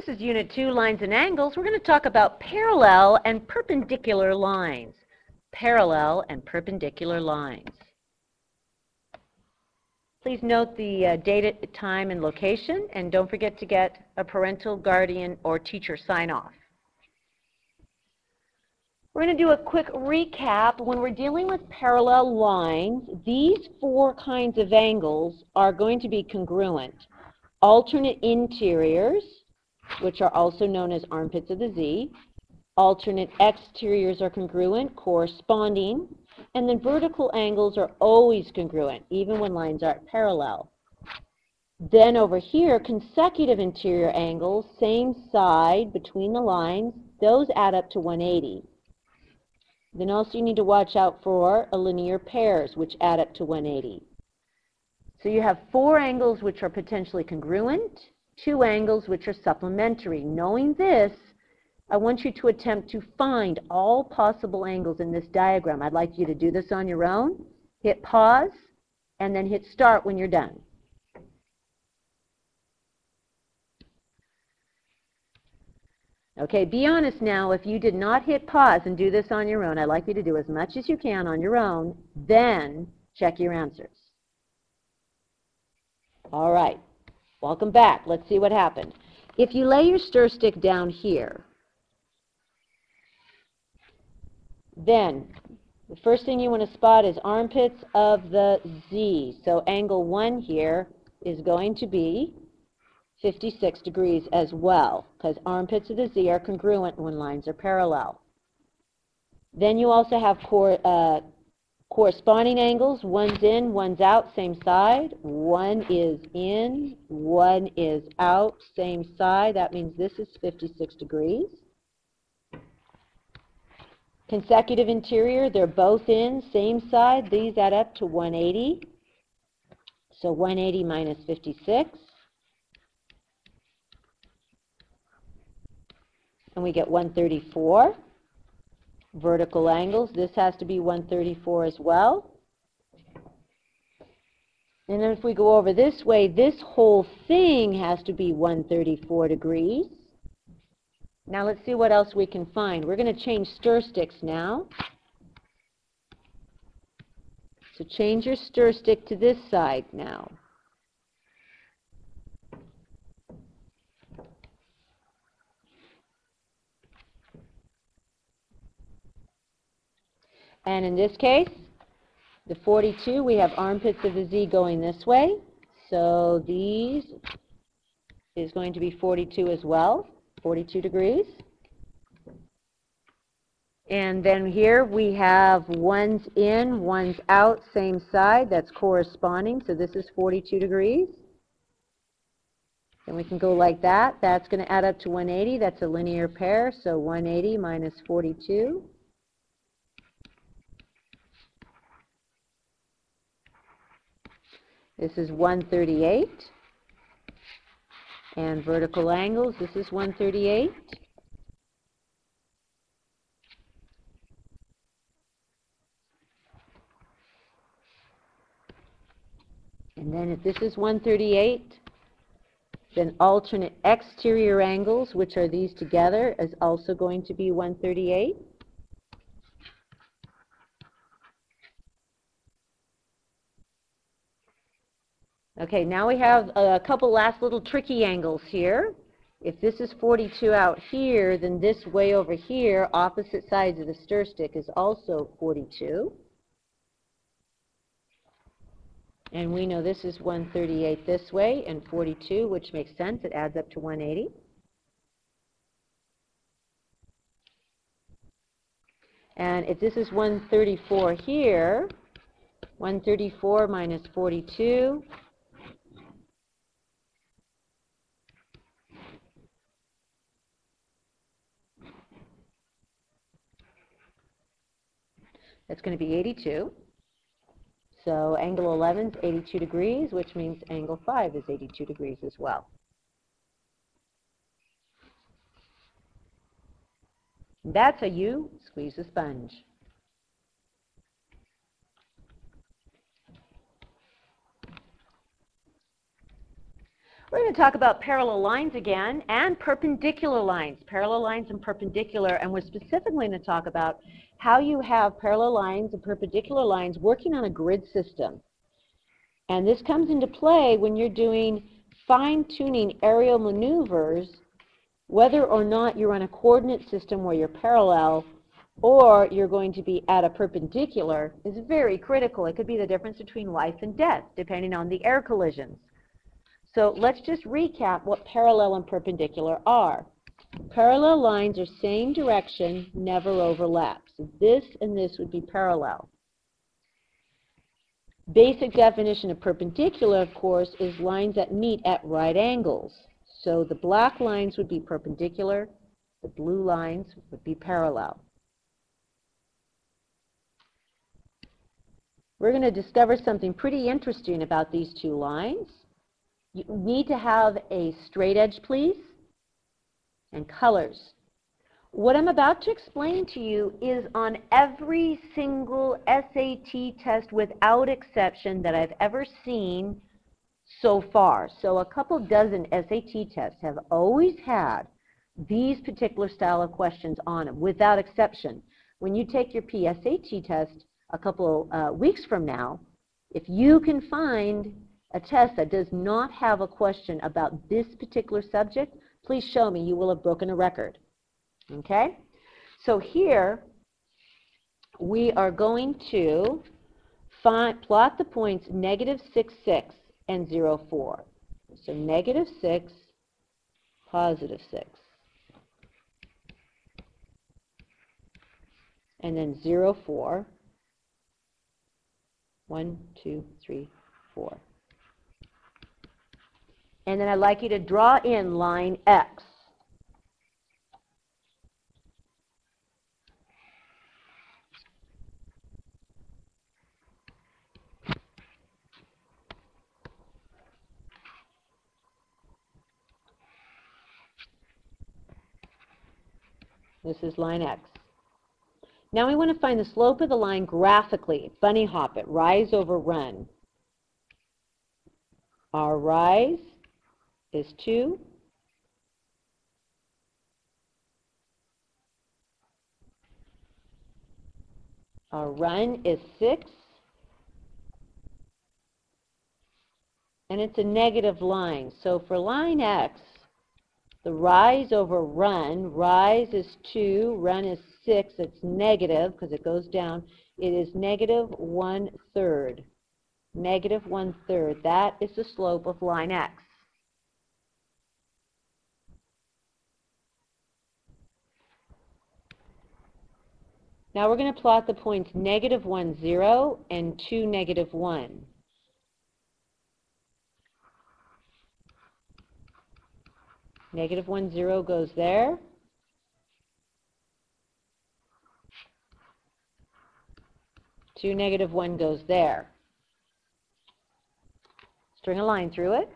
This is Unit 2, Lines and Angles. We're going to talk about parallel and perpendicular lines. Parallel and perpendicular lines. Please note the date, time, and location, and don't forget to get a parental, guardian, or teacher sign-off. We're going to do a quick recap. When we're dealing with parallel lines, these four kinds of angles are going to be congruent. Alternate interiors, which are also known as armpits of the Z. Alternate exteriors are congruent, corresponding, and then vertical angles are always congruent, even when lines aren't parallel. Then over here, consecutive interior angles, same side between the lines, those add up to 180. Then also you need to watch out for linear pairs, which add up to 180. So you have four angles which are potentially congruent, two angles which are supplementary. Knowing this, I want you to attempt to find all possible angles in this diagram. I'd like you to do this on your own. Hit pause, and then hit start when you're done. Okay, be honest now. If you did not hit pause and do this on your own, I'd like you to do as much as you can on your own, then check your answers. All right, welcome back. Let's see what happened. If you lay your stir stick down here, then the first thing you want to spot is armpits of the Z. So angle 1 here is going to be 56 degrees as well, because armpits of the Z are congruent when lines are parallel. Then you also have corresponding angles. One's in, one's out, same side. One is in, one is out, same side. That means this is 56 degrees. Consecutive interior, they're both in, same side. These add up to 180. So 180 minus 56. And we get 134. Vertical angles, this has to be 134 as well. And then if we go over this way, this whole thing has to be 134 degrees. Now let's see what else we can find. We're going to change stir sticks now. So change your stir stick to this side now. And in this case, the 42, we have armpits of the Z going this way. So these is going to be 42 as well, 42 degrees. And then here we have one's in, one's out, same side. That's corresponding. So this is 42 degrees. And we can go like that. That's going to add up to 180. That's a linear pair. So 180 minus 42. This is 138. And vertical angles, this is 138. And then if this is 138, then alternate exterior angles, which are these together, is also going to be 138. Okay, now we have a couple last little tricky angles here. If this is 42 out here, then this way over here, opposite sides of the stir stick, is also 42. And we know this is 138 this way and 42, which makes sense. It adds up to 180. And if this is 134 here, 134 minus 42, that's going to be 82. So angle 11 is 82 degrees, which means angle 5 is 82 degrees as well. That's how you squeeze a sponge. We're going to talk about parallel lines again and perpendicular lines, parallel lines and perpendicular, and we're specifically going to talk about how you have parallel lines and perpendicular lines working on a grid system. And this comes into play when you're doing fine-tuning aerial maneuvers, whether or not you're on a coordinate system where you're parallel or you're going to be at a perpendicular is very critical. It could be the difference between life and death, depending on the air collisions. So let's just recap what parallel and perpendicular are. Parallel lines are same direction, never overlap. So this and this would be parallel. Basic definition of perpendicular, of course, is lines that meet at right angles. So the black lines would be perpendicular, the blue lines would be parallel. We're going to discover something pretty interesting about these two lines. You need to have a straight edge, please, and colors. What I'm about to explain to you is on every single SAT test without exception that I've ever seen so far. So a couple dozen SAT tests have always had these particular style of questions on them without exception. When you take your PSAT test a couple weeks from now, if you can find a test that does not have a question about this particular subject, please show me. You will have broken a record. Okay? So here we are going to plot the points -6, 6 and 0, 4. So -6, +6. And then 0, 4. 1, 2, 3, 4. And then I'd like you to draw in line X. This is line X. Now we want to find the slope of the line graphically. Bunny hop it, rise over run. Our rise is 2. Our run is 6. And it's a negative line. So for line X, the rise over run, rise is 2, run is 6. It's negative because it goes down. It is -1/3. -1/3. That is the slope of line X. Now we're going to plot the points -1, 0 and 2, -1. -1, 0 goes there. Two, -1 goes there. String a line through it.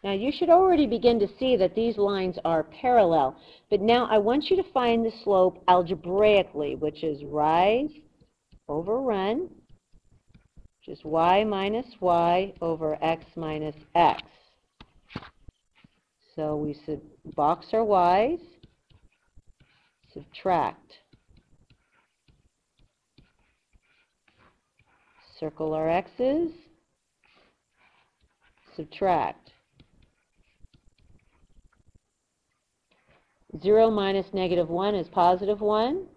Now you should already begin to see that these lines are parallel, but now I want you to find the slope algebraically, which is rise over run, which is y minus y over x minus x. So we box our y's, subtract. Circle our x's, subtract. 0 minus -1 is +1.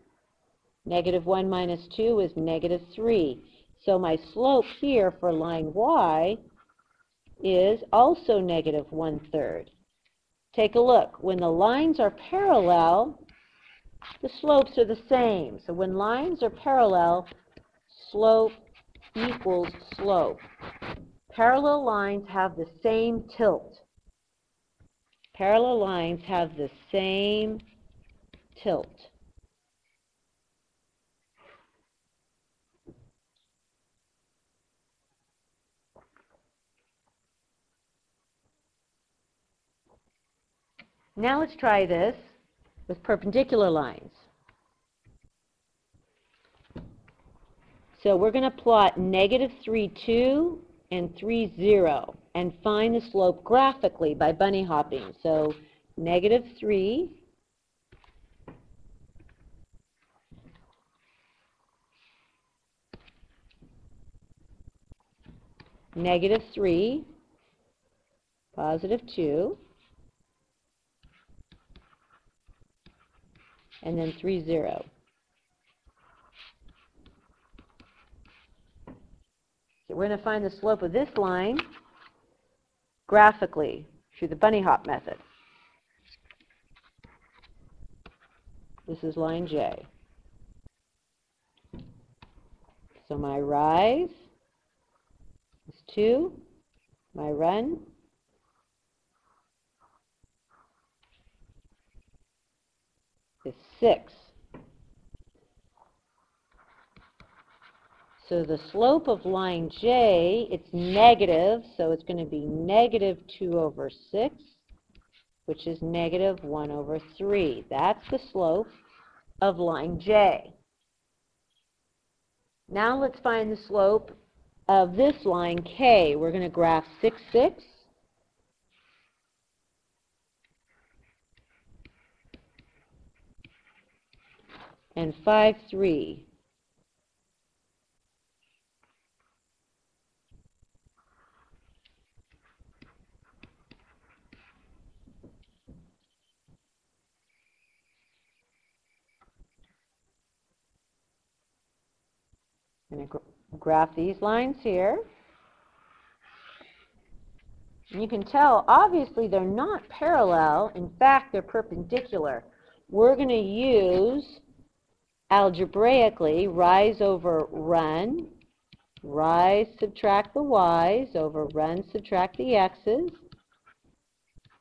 -1 minus 2 is -3. So my slope here for line Y is also -1/3. Take a look. When the lines are parallel, the slopes are the same. So when lines are parallel, slope equals slope. Parallel lines have the same tilt. Parallel lines have the same tilt. Now let's try this with perpendicular lines. So we're going to plot negative 3, 2 and 3, 0 and find the slope graphically by bunny hopping. So negative 3, negative 3, positive 2, and then 3, 0. So we're going to find the slope of this line graphically through the bunny hop method. This is line J. So my rise is 2, my run is 6. So the slope of line J, it's negative, so it's going to be negative 2 over 6, which is negative 1 over 3. That's the slope of line J. Now let's find the slope of this line K. We're going to graph 6, 6. And 5, 3. I'm going to graph these lines here. And you can tell, obviously, they're not parallel. In fact, they're perpendicular. We're going to use, algebraically, rise over run. Rise, subtract the y's over run, subtract the x's.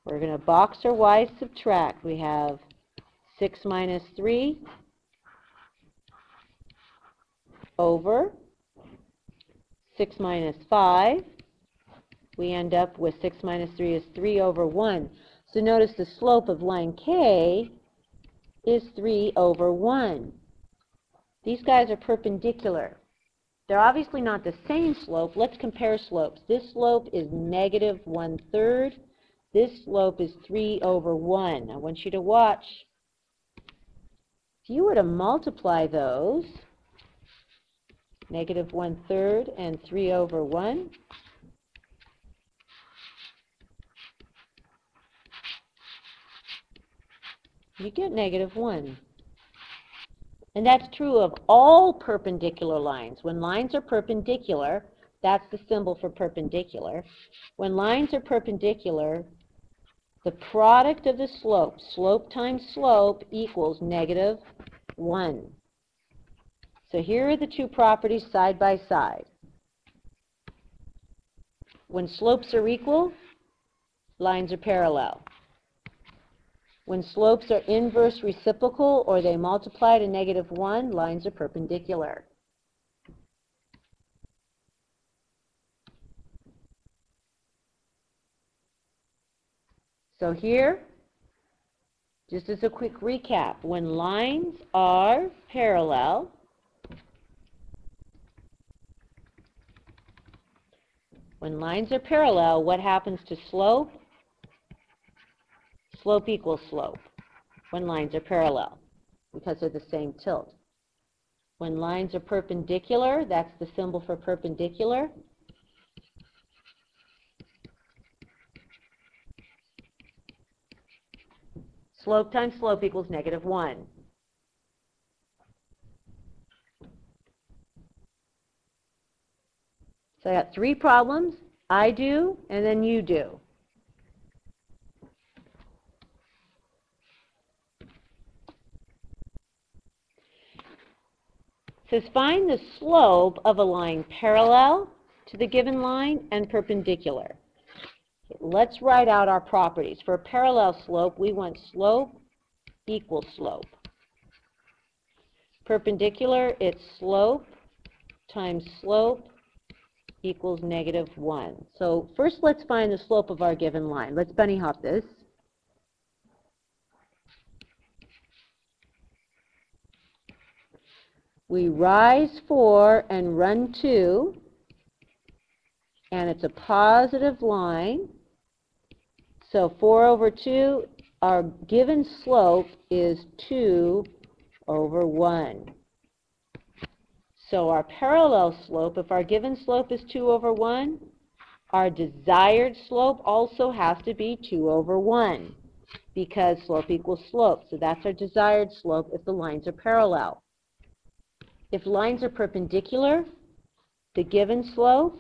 We're going to box our y's, subtract. We have 6 minus 3 over 6 minus 5. We end up with 6 minus 3 is 3 over 1. So notice the slope of line K is 3 over 1. These guys are perpendicular. They're obviously not the same slope. Let's compare slopes. This slope is negative 1/3. This slope is 3 over 1. I want you to watch. If you were to multiply those, negative 1/3 and 3 over 1, you get negative 1. And that's true of all perpendicular lines. When lines are perpendicular, that's the symbol for perpendicular. When lines are perpendicular, the product of the slope, slope times slope, equals negative 1. So here are the two properties side by side. When slopes are equal, lines are parallel. When slopes are inverse reciprocal or they multiply to negative 1, lines are perpendicular. So here, just as a quick recap, when lines are parallel, what happens to slope? Slope equals slope when lines are parallel because they're the same tilt. When lines are perpendicular, that's the symbol for perpendicular. Slope times slope equals negative 1. So I got 3 problems. I do, and then you do. It says find the slope of a line parallel to the given line and perpendicular. Okay, let's write out our properties. For a parallel slope, we want slope equals slope. Perpendicular, it's slope times slope equals negative 1. So first let's find the slope of our given line. Let's bunny hop this. We rise 4 and run 2, and it's a positive line. So 4 over 2, our given slope is 2 over 1. So our parallel slope, if our given slope is 2 over 1, our desired slope also has to be 2 over 1, because slope equals slope. So that's our desired slope if the lines are parallel. If lines are perpendicular, the given slope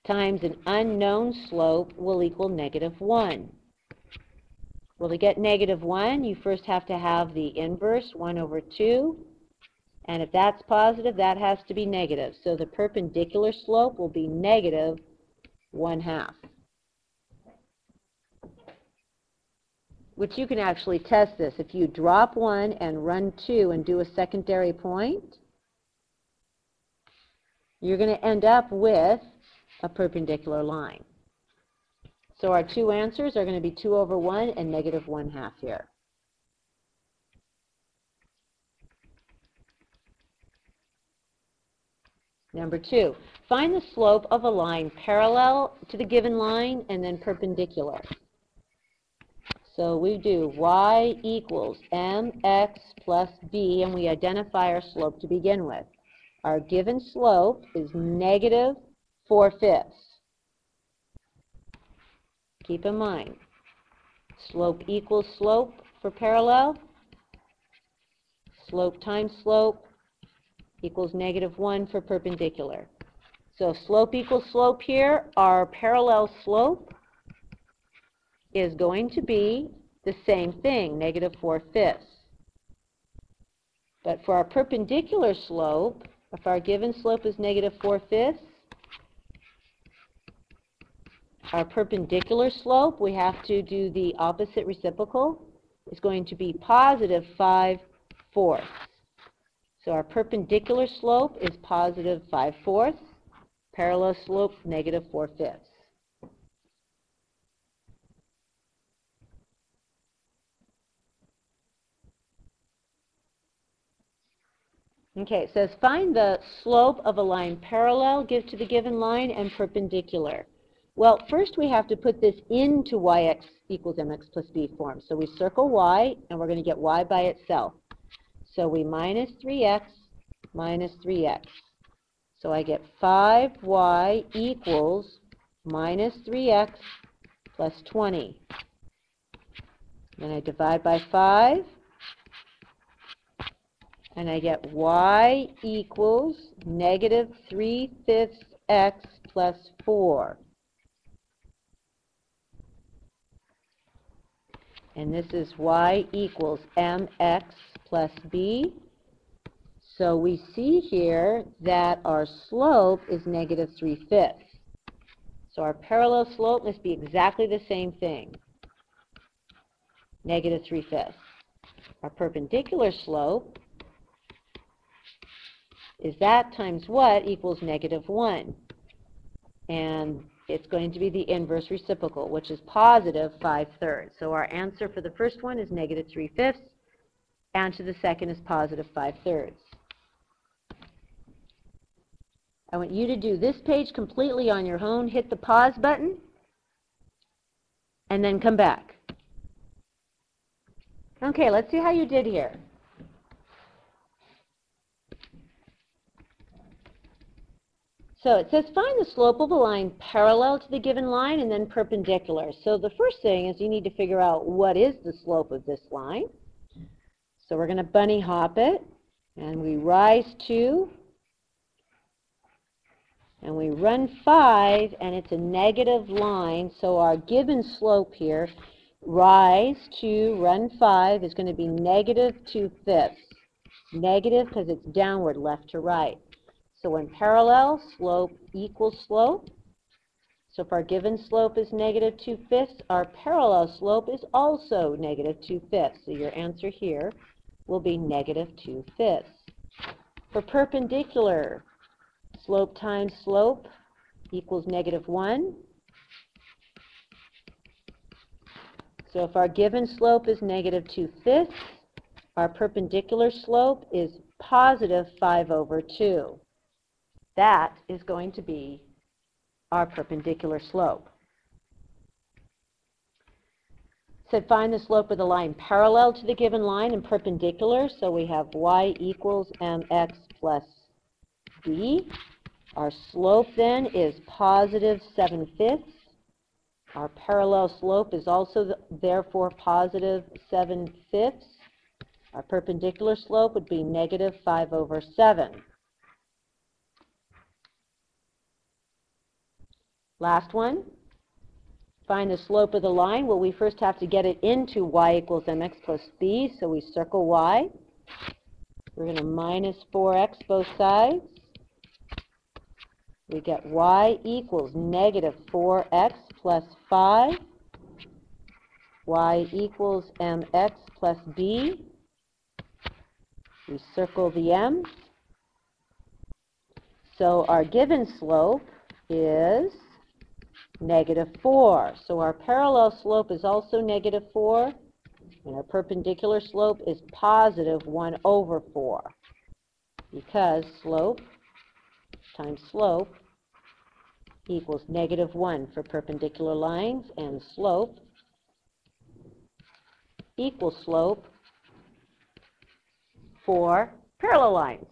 times an unknown slope will equal -1. Well, to get -1, you first have to have the inverse, 1 over 2. And if that's positive, that has to be negative. So the perpendicular slope will be -1/2. Which you can actually test this. If you drop 1 and run 2 and do a secondary point, you're going to end up with a perpendicular line. So our two answers are going to be 2 over 1 and -1/2 here. Number 2, find the slope of a line parallel to the given line and then perpendicular. So we do y equals mx plus b, and we identify our slope to begin with. Our given slope is -4/5. Keep in mind, slope equals slope for parallel. Slope times slope equals -1 for perpendicular. So slope equals slope here, our parallel slope is going to be the same thing, -4/5. But for our perpendicular slope, if our given slope is -4/5, our perpendicular slope, we have to do the opposite reciprocal, is going to be +5/4. So our perpendicular slope is +5/4, parallel slope -4/5. Okay, it says find the slope of a line parallel give to the given line and perpendicular. Well, first we have to put this into yx equals mx plus b form. So we circle y, and we're going to get y by itself. So we minus 3x minus 3x. So I get 5y equals minus 3x plus 20. Then I divide by 5, and I get y equals -3/5 x plus 4. And this is y equals mx plus b. So we see here that our slope is -3/5. So our parallel slope must be exactly the same thing, -3/5. Our perpendicular slope is that times what equals -1. And it's going to be the inverse reciprocal, which is +5/3. So our answer for the first one is -3/5, and to the second is +5/3. I want you to do this page completely on your own. Hit the pause button, and then come back. Okay, let's see how you did here. So it says find the slope of a line parallel to the given line and then perpendicular. So the first thing is you need to figure out what is the slope of this line. So we're going to bunny hop it, and we rise 2, and we run 5, and it's a negative line. So our given slope here, rise 2, run 5, is going to be -2/5. Negative because it's downward, left to right. So in parallel, slope equals slope. So if our given slope is -2/5, our parallel slope is also -2/5. So your answer here will be -2/5. For perpendicular, slope times slope equals -1. So if our given slope is -2/5, our perpendicular slope is positive 5/2. That is going to be our perpendicular slope. Said find the slope of the line parallel to the given line and perpendicular, so we have y equals mx plus b. Our slope then is positive 7/5. Our parallel slope is also therefore positive 7/5. Our perpendicular slope would be negative 5/7. Last one. Find the slope of the line. Well, we first have to get it into y equals mx plus b, so we circle y. We're going to minus 4x both sides. We get y equals negative 4x plus 5. Y equals mx plus b. We circle the m. So our given slope is negative 4. So our parallel slope is also negative 4, and our perpendicular slope is positive 1/4, because slope times slope equals negative 1 for perpendicular lines, and slope equals slope for parallel lines.